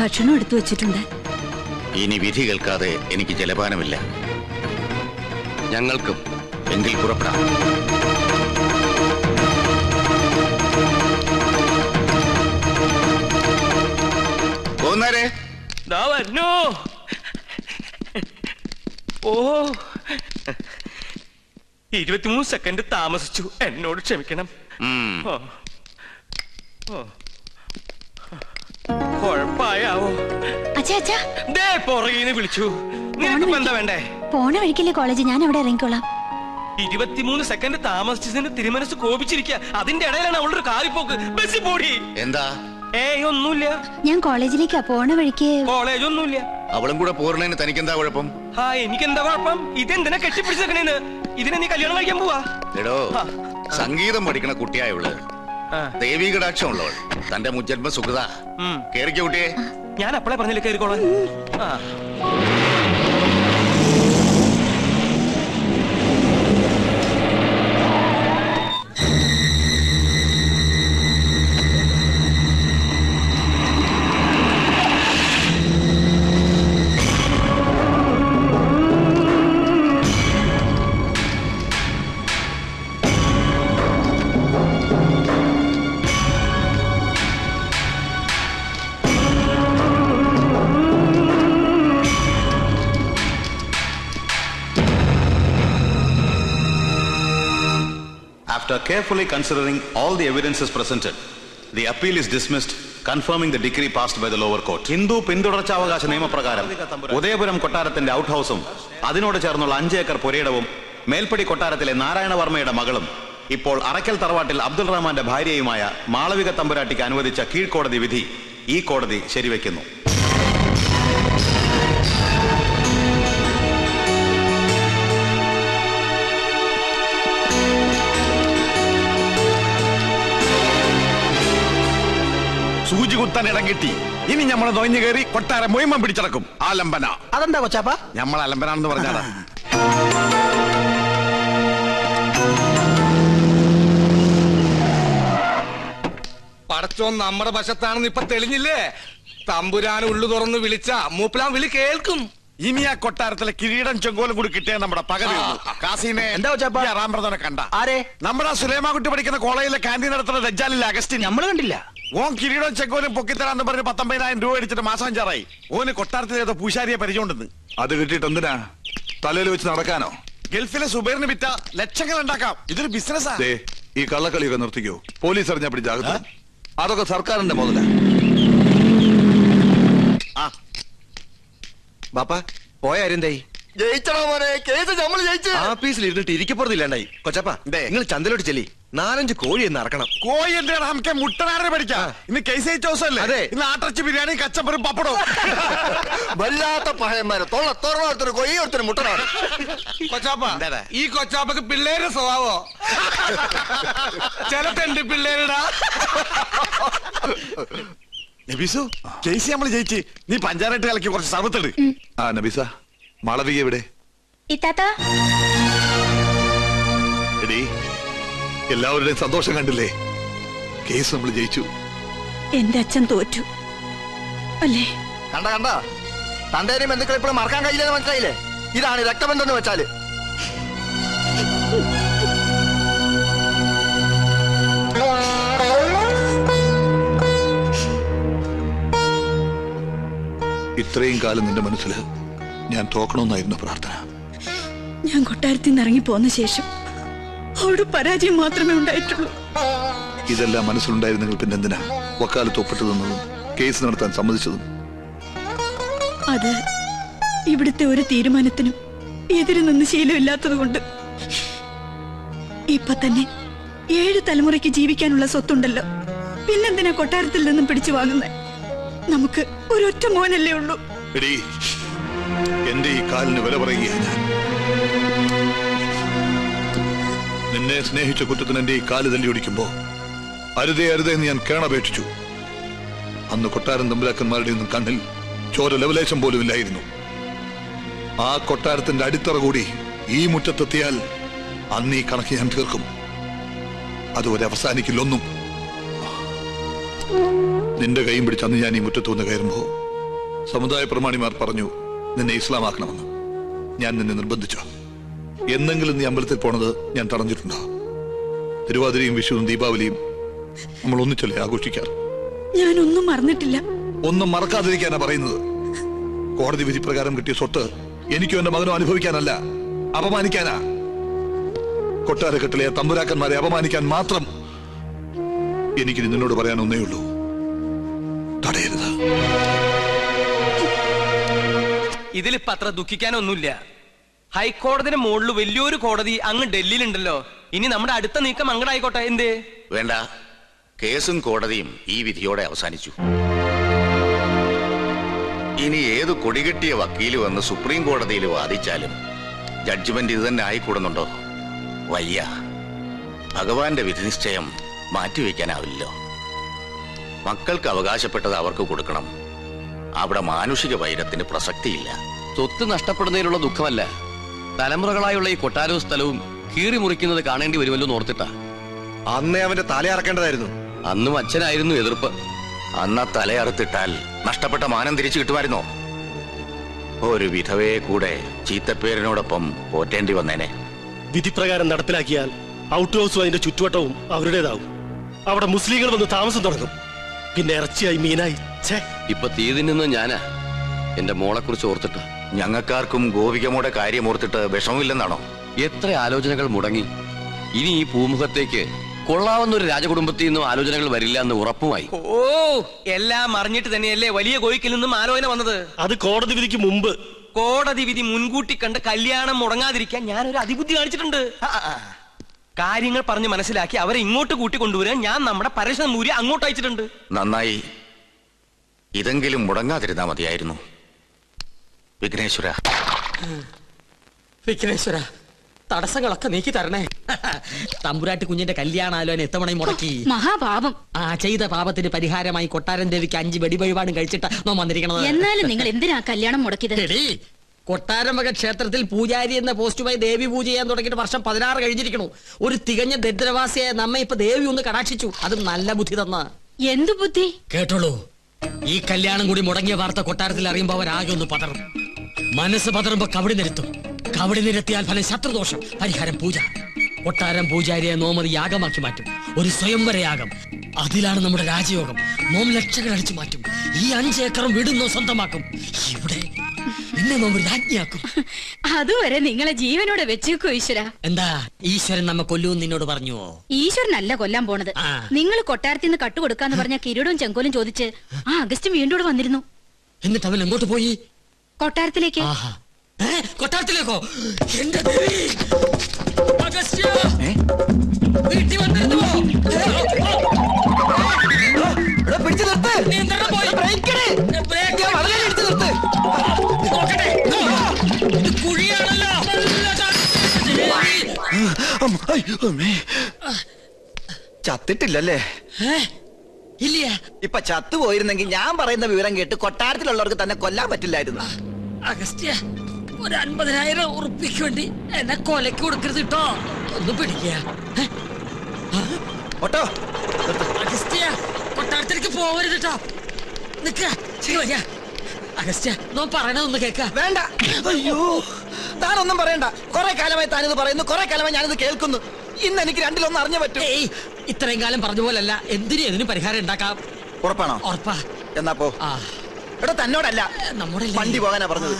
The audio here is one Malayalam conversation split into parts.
ഭക്ഷണം എടുത്തു വെച്ചിട്ടുണ്ട്. ഇനി വിധി കേൾക്കാതെ എനിക്ക് ജലപാനമില്ല. ഞങ്ങൾക്കും എങ്കിൽ പുറപ്പെടാം. പോന്നേരെ. ഓ 23 സെക്കൻഡ് താമസിച്ചു, എന്നോട് ക്ഷമിക്കണം. കൊഴപ്പായാവോ? പുറകീന്ന് വിളിച്ചു. നിനക്ക് എന്താ വേണ്ടേ? പോണ വഴിക്കില്ലേ കോളേജ്, ഞാൻ അവിടെ ഇറങ്ങിക്കോളാം. 23 സെക്കൻഡ് താമസിച്ചതിന് തിരുമനസ് കോപിച്ചിരിക്കുക. അതിന്റെ ഇടയിലാണ് അവളൊരു കാറിപ്പോക്ക്. ബസ്സിൽ പോടി. എന്താ? ഏയ് ഒന്നുമില്ല. ഞാൻ കോളേജിലേക്കാ പോണ വഴിക്ക്. കോളേജ് ഒന്നുമില്ല. അവളും കൂടെ പോരണേന് തനിക്കെന്താ കുഴപ്പം? എനിക്കെന്താ കുഴപ്പം? ഇതെന്തിനാ കെട്ടിപ്പിടിച്ചേക്കണേന്ന്? ഇതിനെ നീ കല്യാണം കഴിക്കാൻ പോവാ? എടോ, സംഗീതം പഠിക്കണ കുട്ടിയായവള്, ദേവീ കടാക്ഷം ഉള്ളവൾ, തന്റെ മുജ്ജന്മ സുഖത. കേറിക്കോ കുട്ടിയെ. ഞാൻ അപ്പളെ പറഞ്ഞില്ലേ കേറിക്കോളാൻ. After carefully considering all the evidences presented, the appeal is dismissed, confirming the decree passed by the lower court. Hindu പിന്തുടർച്ചാവകാശ നിയമപ്രകാരം ഉദയപുരം കൊട്ടാരത്തിന്റെ ഔട്ട് ഹൗസും അതിനോട് ചേർന്നുള്ള 5 ഏക്കർ പുരയിടവും മേൽപ്പടി കൊട്ടാരത്തിലെ നാരായണവർമ്മയുടെ മകളും ഇപ്പോൾ അറക്കൽ തറവാട്ടിൽ അബ്ദുൾ റഹ്മാന്റെ ഭാര്യയുമായ മാളവിക തമ്പുരാട്ടിക്ക് അനുവദിച്ച കീഴ്ക്കോടതി വിധി ഈ കോടതി ശരിവെക്കുന്നു. സൂചി കുത്താൻ ഇടം കിട്ടി. ഇനി നമ്മളെ നൊയിഞ്ഞു കയറി കൊട്ടാരം മുഴുവൻ പിടിച്ചടക്കും. ആലംബന. അതെന്താ കൊച്ചാപ്പ? നമ്മൾ അലംബനാണെന്ന് പറഞ്ഞാടാ. പടച്ചോൻ നമ്മുടെ വശത്താണെന്ന് ഇപ്പൊ തെളിഞ്ഞില്ലേ? തമ്പുരാൻ ഉള്ളു തുറന്ന് വിളിച്ച മൂപ്പലാൻ വിളി കേൾക്കും. ഇനി ആ കൊട്ടാരത്തിലെ കിരീടം ചെങ്കോലും കൂടി കിട്ടിയ നമ്മുടെ പകൽ. കാസിനെ റാംപ്രദനെ കണ്ട? ആരെ? നമ്മുടെ സുലൈമാൻകുട്ടി പഠിക്കുന്ന കോളേജിലെ ക്യാൻറ്റീൻ നടത്തുന്ന ദജ്ജാലിലെ അഗസ്റ്റിൻ. നമ്മള് കണ്ടില്ല. ഓൻ കിരീടം ചെങ്കോലും പൊക്കിത്തരാന്ന് പറഞ്ഞ് 19,000 രൂപ അടിച്ചിട്ട് മാസം 5 ഓന് കൊട്ടാരത്തിലെ ഏതോ പൂശാരിയെ പരിചയമുണ്ടെന്ന്. അത് കിട്ടിയിട്ട് എന്തിനാ? തലയിൽ വെച്ച് നടക്കാനോ? ഗൾഫിലെ സുബൈറിന് വിറ്റ ലക്ഷങ്ങൾ ഉണ്ടാക്കാം. ഇതൊരു ബിസിനസ്സാ. ഈ കള്ളക്കളിയൊക്കെ നിർത്തിക്കോ. പോലീസ് അറിഞ്ഞാ പിടിച്ചാകും. അതൊക്കെ സർക്കാരിന്റെ മുതല. ബാപ്പ പോയ ആരെന്തായി? ജയിച്ചണോ മോനെ? കേസ് നമ്മൾ ജയിച്ചു. ആഫീസിൽ ഇരുന്നിട്ട് ഇരിക്കപ്പുറത്തില്ലാണ്ടായി. കൊച്ചപ്പ നിങ്ങൾ ചന്തലോട്ട് ചെല്ലി 4-5 കോഴി എന്ന് ഇറക്കണം. കോഴി എന്താണ്? നമുക്ക് മുട്ടനാറിനെ പഠിക്കാം. ഇന്ന് കേസ് ജയിച്ച ദിവസമല്ലേ? അതെ. ഇന്ന് ആട്ടർച്ചി ബിരിയാണി, കച്ചമ്പറും പപ്പടവും. വല്ലാത്ത പഹയന്മാരെ തൊള്ളത്തോറൊരുത്തര് കൊയ്യ ഒരുത്തര് മുട്ടനാറ്. കൊച്ചാപ്പ ഈ കൊച്ചാപ്പക്ക് പിള്ളേരുടെ സ്വഭാവോ? ചിലത്തുണ്ട് പിള്ളേരുടാ. നബീസു, കേസ് നമ്മൾ ജയിച്ച്. നീ പഞ്ചായത്ത് കലക്കി കുറച്ച് സർവത്തെട്. നബീസ, മാളവിക എവിടെ? എടീ, എല്ലാവരുടെയും സന്തോഷം കണ്ടില്ലേ? കേസ് നമ്മൾ ജയിച്ചു. എന്റെ അച്ഛൻ തോറ്റു അല്ലേ? കണ്ട തന്തേനെയും ബന്ധുക്കളെ ഇപ്പോഴും മറക്കാൻ കഴിയില്ലെന്ന് മനസ്സിലായില്ലേ? ഇതാണ് രക്തബന്ധം എന്ന് വെച്ചാല്. ഇത്രയും കാലം നിന്റെ മനസ്സിൽ ഞാൻ തോക്കണമെന്നായിരുന്നു പ്രാർത്ഥന. ഞാൻ കൊട്ടാരത്തിൽ നിന്ന് ഇറങ്ങി പോന്ന ശേഷം അവിടെ പരാജയം മാത്രമേ ഉണ്ടായിട്ടുള്ളൂ. ഇതെല്ലാം മനസ്സിലുണ്ടായിരുന്നെങ്കിൽ പിന്നെ എന്തിനാ വക്കാലത്ത് ഒപ്പിട്ട് തന്നതും കേസ് നടത്താൻ സമ്മതിച്ചതും? അത് ഇവിടുത്തെ ഒരു തീരുമാനത്തിനും എതിര് നിന്ന് ശീലമില്ലാത്തത് കൊണ്ട്. ഇപ്പൊ തന്നെ 7 തലമുറയ്ക്ക് ജീവിക്കാനുള്ള സ്വത്തുണ്ടല്ലോ. പിന്നെന്തിനാ കൊട്ടാരത്തിൽ നിന്നും പിടിച്ചു വാങ്ങുന്നത്? നമുക്ക് ഒരൊറ്റ മോനല്ലേ ഉള്ളൂ. എന്റെ ഈ കാലിന് വില പറയുകയാണ് ഞാൻ. നിന്നെ സ്നേഹിച്ച കുറ്റത്തിന് എന്റെ ഈ കാല് തല്ലി ഓടിക്കുമ്പോ അരുതേ എന്ന് ഞാൻ കേണപേക്ഷിച്ചു. അന്ന് കൊട്ടാരം തമ്പുരാക്കന്മാരുടെ ഒന്നും കണ്ണിൽ ചോര ലവലേശം പോലും ഇല്ലായിരുന്നു. ആ കൊട്ടാരത്തിന്റെ അടിത്തറ കൂടി ഈ മുറ്റത്തെത്തിയാൽ അന്ന് ഈ കണക്ക് ഞാൻ തീർക്കും. അതുവരെ അവസാനിക്കില്ലൊന്നും. നിന്റെ കൈയും പിടിച്ച് അന്ന് ഞാൻ ഈ മുറ്റത്ത് വന്ന് കയറുമ്പോ സമുദായ പ്രമാണിമാർ പറഞ്ഞു നിന്നെ ഇസ്ലാമാക്കണമെന്ന്. ഞാൻ നിന്നെ നിർബന്ധിച്ചോ? എന്നെങ്കിലും നീ അമ്പലത്തിൽ പോണത് ഞാൻ തടഞ്ഞിട്ടുണ്ടോ? തിരുവാതിരയും വിഷുവും ദീപാവലിയും നമ്മൾ ഒന്നിച്ചല്ലേ ആഘോഷിക്കാറ്? ഞാനൊന്നും മറന്നിട്ടില്ല. ഒന്നും മറക്കാതിരിക്കാനാ പറയുന്നത്. കോടതി വിധി പ്രകാരം കിട്ടിയ സ്വത്ത് എനിക്കും എന്റെ മകനും അനുഭവിക്കാനല്ല, അപമാനിക്കാനാ. കൊട്ടാരക്കെട്ടിലെ തമ്പുരാക്കന്മാരെ അപമാനിക്കാൻ മാത്രം എനിക്ക് നിന്നോട് പറയാൻ ഒന്നേ ഉള്ളൂ, തടയരുത്. ഇതിലിപ്പോ അത്ര ദുഃഖിക്കാനൊന്നുമില്ല. ഹൈക്കോടതിന്റെ മുകളിൽ വലിയൊരു കോടതി അങ്ങ് ഡൽഹിയിലുണ്ടല്ലോ. ഇനി നമ്മുടെ അടുത്ത നീക്കം അങ്ങടായിക്കോട്ടെ. എന്തേ? വേണ്ട, കേസും കോടതിയും ഈ വിധിയോടെ അവസാനിച്ചു. ഇനി ഏത് കൊടികെട്ടിയ വക്കീല് വന്ന് സുപ്രീം കോടതിയിൽ വാദിച്ചാലും ജഡ്ജ്മെന്റ് ഇത് തന്നെ ആയിക്കൂടുന്നുണ്ടോ? വയ്യ. ഭഗവാന്റെ വിധി നിശ്ചയം മാറ്റിവെക്കാനാവില്ലല്ലോ. മക്കൾക്ക് അവകാശപ്പെട്ടത് അവർക്ക് കൊടുക്കണം. അവിടെ മാനുഷിക വൈരത്തിന് പ്രസക്തിയില്ല. സ്വത്ത് നഷ്ടപ്പെടുന്നതിലുള്ള ദുഃഖമല്ല, തലമുറകളായുള്ള ഈ കൊട്ടാരവും സ്ഥലവും കീറി മുറിക്കുന്നത് കാണേണ്ടി വരുമല്ലോ ഓർത്തിട്ടാ. അന്നേ അവന്റെ തലയറക്കേണ്ടതായിരുന്നു. അന്നും അച്ഛനായിരുന്നു എതിർപ്പ്. അന്ന് തലയറുത്തിട്ടാൽ നഷ്ടപ്പെട്ട മാനം തിരിച്ചു കിട്ടുമായിരുന്നോ? ഒരു വിധവയെ കൂടെ ചീത്തപ്പേരിനോടൊപ്പം പോറ്റേണ്ടി വന്നേനെ. വിധിപ്രകാരം നടപ്പിലാക്കിയാൽ ഔട്ട് ഹൗസും അതിന്റെ ചുറ്റുവട്ടവും അവരുടേതാവും. അവിടെ മുസ്ലിങ്ങൾ വന്ന് താമസം തുടങ്ങും. പിന്നെ ഇറച്ചിയായി മീനായി. ഇപ്പൊ തീതിന്ന് ഞാനാ എന്റെ മോളെ കുറിച്ച് ഓർത്തിട്ട്. ഞങ്ങൾക്കാർക്കും ഗോപികമ്മയുടെ കാര്യം ഓർത്തിട്ട് വിഷമമില്ലെന്നാണോ? എത്ര ആലോചനകൾ മുടങ്ങി. ഇനി ഈ പൂമുഖത്തേക്ക് കൊള്ളാവുന്ന ഒരു രാജകുടുംബത്തിൽ നിന്നും ആലോചനകൾ വരില്ല എന്ന് ഉറപ്പുമായി. ഓ, എല്ലാം അറിഞ്ഞിട്ട് തന്നെയല്ലേ വലിയ കോയിക്കിൽ നിന്നും ആലോചന വന്നത്? അത് കോടതി വിധിക്ക് മുമ്പ്. കോടതി വിധി മുൻകൂട്ടി കണ്ട് കല്യാണം മുടങ്ങാതിരിക്കാൻ ഞാനൊരു അതിബുദ്ധി കാണിച്ചിട്ടുണ്ട്. കാര്യങ്ങൾ പറഞ്ഞ് മനസ്സിലാക്കി അവരെ ഇങ്ങോട്ട് കൂട്ടിക്കൊണ്ടുവരാൻ ഞാൻ നമ്മുടെ പരശുമൂരി അങ്ങോട്ട് അയച്ചിട്ടുണ്ട്. നന്നായി. ഇതെങ്കിലും മുടങ്ങാതിരുന്നാ മതിയായിരുന്നു. വിഘ്നേശ്വര, തടസ്സങ്ങളൊക്കെ നീക്കി തരണേ. തമ്പുരാട്ടി കുഞ്ഞിന്റെ കല്യാണാലോചന എത്തവണയും മുടക്കി. മഹാപാപം. ചെയ്ത പാപത്തിന് പരിഹാരമായി കൊട്ടാരൻ ദേവിക്ക് 5 വെടിവഴിപാടും കഴിച്ചിട്ട് നോ വന്നിരിക്കണത്. എന്നാലും നിങ്ങൾ എന്തിനാ കല്യാണം മുടക്കിയത്? കൊട്ടാരമക ക്ഷേത്രത്തിൽ പൂജാരി എന്ന പോസ്റ്റുമായി ദേവി പൂജ ചെയ്യാൻ തുടങ്ങിയിട്ട് വർഷം 16 കഴിഞ്ഞിരിക്കണു. ഒരു തികഞ്ഞ ദരിദ്രവാസിയായ നമ്മെ ഇപ്പൊ ദേവി ഒന്ന് കടാക്ഷിച്ചു. അതും നല്ല ബുദ്ധി തന്ന. എന്തു ബുദ്ധി? കേട്ടോളൂ, ഈ കല്യാണം കൂടി മുടങ്ങിയ വാർത്ത കൊട്ടാരത്തിൽ അറിയുമ്പോ അവരാകെ ഒന്ന് പതറും. മനസ്സ് പതറുമ്പോ കവടി നിരത്തും. കവടി നിരത്തിയാൽ ഫലം ശത്രുദോഷം, പരിഹാരം പൂജ. കൊട്ടാരം പൂജാരിയെ നോമത് യാഗമാക്കി മാറ്റും. ഒരു സ്വയംവര യാഗം. അതിലാണ് നമ്മുടെ രാജയോഗം. നോം ലക്ഷങ്ങൾ അടിച്ചു മാറ്റും. ഈ 5 ഏക്കറും വീടുന്നോ സ്വന്തമാക്കും. ഇവിടെ പിന്നെ നോം രാജ്ഞിയാക്കും. അതുവരെ നിങ്ങളെ ജീവനോടെ വെച്ചേക്കോ ഈശ്വര. എന്താ ഈശ്വരൻ നമ്മെ കൊല്ലുമെന്ന് നിന്നോട് പറഞ്ഞുവോ? ഈശ്വരനല്ല കൊല്ലാൻ പോണത്. നിങ്ങൾ കൊട്ടാരത്തിൽ നിന്ന് കട്ടുകൊടുക്കാന്ന് പറഞ്ഞ കിരീടവും ചെങ്കോലും ചോദിച്ച് ആ അഗസ്റ്റ് വീണ്ടും വന്നിരുന്നു. എന്നിട്ട് അവൻ എങ്ങോട്ട് പോയി? കൊട്ടാരത്തിലേക്ക്. കൊട്ടാരത്തിലേക്കോ? എന്റെ ദേവി! അഗസ്ത്യ! വീട്ടിൽ വന്നിരുന്നോ? കുഴിയാണല്ലോ. ചത്തിട്ടില്ലല്ലേ? ഇല്ല. ഇപ്പൊ ചത്തുപോയിരുന്നെങ്കിൽ ഞാൻ പറയുന്ന വിവരം കേട്ട് കൊട്ടാരത്തിലുള്ളവർക്ക് തന്നെ കൊല്ലാൻ പറ്റില്ലായിരുന്നു. അഗസ്ത്യ, ഒരു 50,000 ഉറുപ്പിക്ക് വേണ്ടി എന്നെ കൊലക്ക് കൊടുക്കരുത് കേട്ടോ. ഒന്ന് പിടിക്കുക. അഗസ്ത്യ, കൊട്ടാരത്തിലേക്ക് പോവരുത് കേട്ടോ. നിക്ക. അഗസ്ത്യ, നോ പറയണതൊന്ന് കേക്ക. വേണ്ട. അയ്യോ, താനൊന്നും പറയണ്ട. കുറെ കാലമായി താനിത് പറയുന്നു, കുറെ കാലമായി ഞാനിത് കേൾക്കുന്നു. ഇന്ന് എനിക്ക് രണ്ടിലൊന്നും അറിഞ്ഞു പറ്റും. ഇത്രയും കാലം പറഞ്ഞ പോലല്ല. എന്തിനും പരിഹാരം ഉണ്ടാക്കാം. ഉറപ്പാണോ? ഉറപ്പാ. എന്നാ പോ. എടോ, തന്നോടല്ല, നമ്മുടെ വണ്ടി പോകാനാ പറഞ്ഞത്.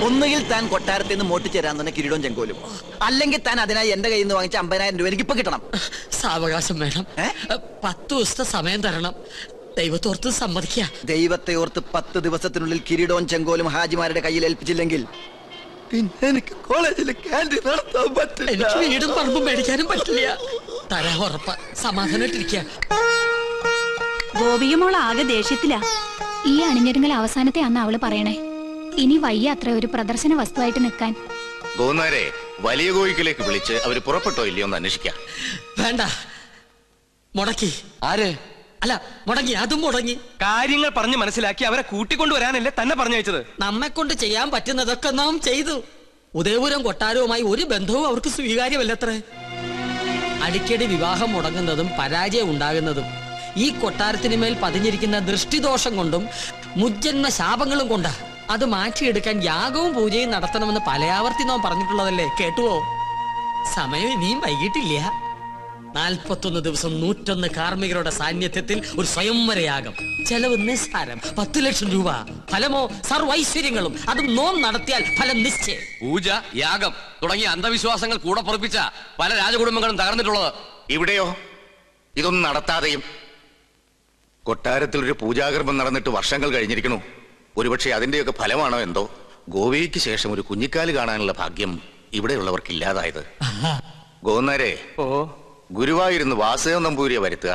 ഒന്നുകിൽ താൻ കൊട്ടാരത്തിൽ നിന്ന് മോട്ടിച്ചേരാൻ തന്നെ കിരീടവും ചെങ്കോലും, അല്ലെങ്കിൽ താൻ അതിനായി എന്റെ കയ്യിൽ നിന്ന് വാങ്ങിച്ച 50,000 രൂപ എനിക്ക് ഇപ്പൊ കിട്ടണം. സാവകാശം വേണം. 10 ദിവസത്തെ സമയം തരണം. ദൈവത്തെ ഓർത്ത് സമ്മതിക്കുക. ദൈവത്തെ ഓർത്ത് 10 ദിവസത്തിനുള്ളിൽ കിരീടവും ചെങ്കോലും ഹാജിമാരുടെ കയ്യിൽ ഏൽപ്പിച്ചില്ലെങ്കിൽ പിന്നെ എനിക്ക് കോളേജിൽ ക്യാൻറ്റീൻ നടത്താൻ പറ്റില്ല. എനിക്ക് വീടും പറമ്പും മേടിക്കാനും പറ്റില്ല. തരാ ഉറപ്പ. സമാധാനായിട്ടിരിക്കുക. ഗോപികമോൾ ആകെ ദേഷ്യത്തിലാ. ഈ അണിഞ്ഞൊരുങ്ങൽ അവസാനത്തെ അന്ന് അവള് പറയണേ. ഇനി വയ്യ അത്ര ഒരു പ്രദർശന വസ്തുവായിട്ട് നിൽക്കാൻ. ഗോന്നാരെ വലിയ കോയിക്കിലേക്ക് വിളിച്ച് അവര് പുറപ്പെട്ടോ ഇല്ലയോ എന്ന് അന്വേഷിക്കാം. വേണ്ട, മുടക്കി. ആര്? അല്ല, മുടങ്ങി. അതും മുടങ്ങി. കാര്യങ്ങൾ പറഞ്ഞ് മനസ്സിലാക്കി അവരെ കൂട്ടിക്കൊണ്ടുവരാനല്ലേ തന്നെ പറഞ്ഞയച്ചത്. നമ്മെ കൊണ്ട് ചെയ്യാൻ പറ്റുന്നതൊക്കെ നാം ചെയ്തു. ഉദയപുരം കൊട്ടാരവുമായി ഒരു ബന്ധവും അവർക്ക് സ്വീകാര്യമല്ലത്രേ. അടിക്കടി വിവാഹം മുടങ്ങുന്നതും പരാജയം ഉണ്ടാകുന്നതും ഈ കൊട്ടാരത്തിന് മേൽ പതിഞ്ഞിരിക്കുന്ന ദൃഷ്ടിദോഷം കൊണ്ടും മുജ്ജന്മ ശാപങ്ങളും കൊണ്ടാ. അത് മാറ്റിയെടുക്കാൻ യാഗവും പൂജയും നടത്തണമെന്ന് പലയാവർത്തി നാം പറഞ്ഞിട്ടുള്ളതല്ലേ, കേട്ടുവോ? സമയം ഇനിയും വൈകിട്ടില്ല. 41 ദിവസം 101 കാർമ്മികരുടെ സാന്നിധ്യത്തിൽ ഒരു സ്വയംവരയാഗം. ചെലവ് നിസ്സാരം, 10 ലക്ഷം രൂപ. ഫലമോ സർവൈശ്വര്യങ്ങളും. അതും നോം നടത്തിയാൽ ഫലം നിശ്ചയം. പൂജ, യാഗം തുടങ്ങിയ അന്ധവിശ്വാസങ്ങൾ കൂടെ പൊറപ്പിച്ച പല രാജകുടുംബങ്ങളും തകർന്നിട്ടുള്ളത്. ഇവിടെയോ ഇതൊന്നും നടത്താതെയും കൊട്ടാരത്തിൽ ഒരു പൂജാകർമ്മം നടന്നിട്ട് വർഷങ്ങൾ കഴിഞ്ഞിരിക്കണു. ഒരുപക്ഷെ അതിന്റെയൊക്കെ ഫലമാണോ എന്തോ ഗോവയ്ക്ക് ശേഷം ഒരു കുഞ്ഞിക്കാല് കാണാനുള്ള ഭാഗ്യം ഇവിടെയുള്ളവർക്കില്ലാതായത്. ഗോന്നാരെ, ഗുരുവായൂരുന്ന് വാസുദേവൻ നമ്പൂരിയെ വരുത്തുക.